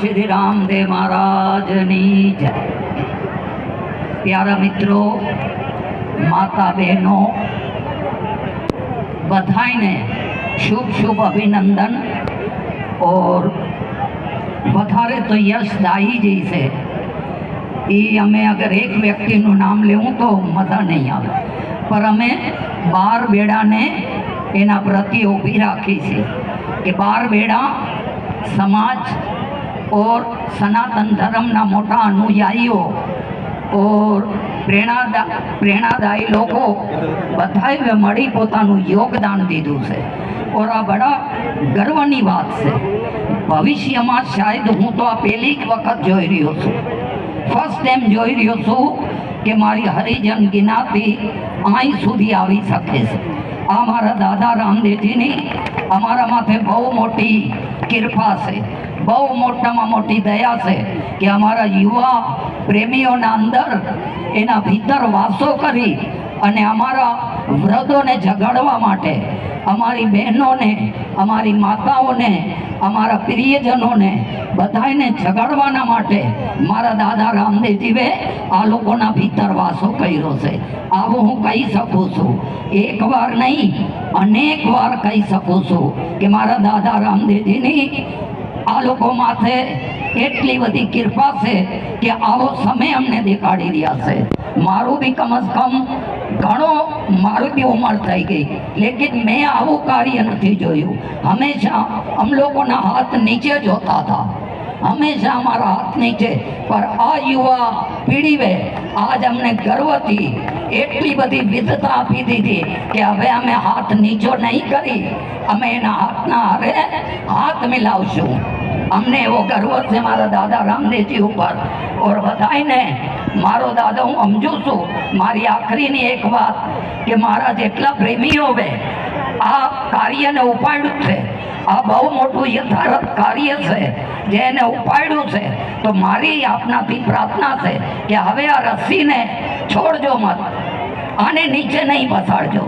श्री रामदेव महाराज नी जय। प्यारा मित्रों, माता बहनों, बधाई ने शुभ शुभ अभिनंदन। और વધારે તો યશદાયી जी से ये अमे अगर एक व्यक्ति नु नाम लेवूँ तो मजा नहीं आवे, पर अमे 12 बेड़ा ने एना प्रति ऊभी राखी छे कि 12 बेड़ा समाज और सनातन धर्म ना मोटा अनुयायीओ और प्रेरणादायी लोगों बधाए मળી પોતાનું योगदान दीधुं छे। और आ बड़ा गर्वनी बात है। भविष्य में शायद हूँ तो आ पहली वक्त जोई रह्यो छुं, फर्स्ट टाइम जोई रह्यो छुं कि मारी हरिजन गिनाती आई सुधी आवी सके छे। आ मारा दादा रामदेवजीनी अमारा माथे बहु मोटी कृपा से, बहु मोटामां मोटी दया से कि अमारा युवा प्रेमीओं अंदर एना भीतर वासो करी अने अमारा वृद्धों ने जगाड़वा माटे, अमारी बहनों ने, अमारी माताओं ने, अमारा प्रियजनों ने बधाई ने जगाड़वाना माटे मारा दादा रामदेवजीए आ लोकोना भीतर वासो कर्यो छे। आवो हूँ कही सकूँ छूं, एक बार नहीं अनेक बार कही सकूँ छूं कि मारा दादा रामदेवजीनी आ लोको माथे एटली बधी कृपा से कि आवो समय अमने देखाड़ी रह्या छे। मारू भी कम से कम घणो मारू भी उमर थई गई, लेकिन मैं आवुं कार्य नहीं जोयुं। हमेशा हम लोगों ना हाथ नीचे जोता था, हमेशा हमारा हाथ नीचे, पर आ युवा पीढ़ी में आज हमने गर्व थी एटली बधी विधता आपी दीधी कि हवे अमे हाथ नीचो नहीं करी, अमे एना हाथना हारे हाथ मिलावशुं। हमने वो गर्व से मारा दादा रामदेव जी ऊपर। और बधाई ने मारो दादा हूँ समझू छू। मारी आखरी नी एक बात कि मारा जेटला प्रेमीओ वे आ कार्य ने उपाड्यु छे, आ बहु मोटू यथार्थ कार्य छे जेने उपाड्यु छे, तो मारी आपनाथी प्रार्थना छे कि हवे आ रस्सी ने छोड़जो मत, आने नीचे नहीं बसाड़जो।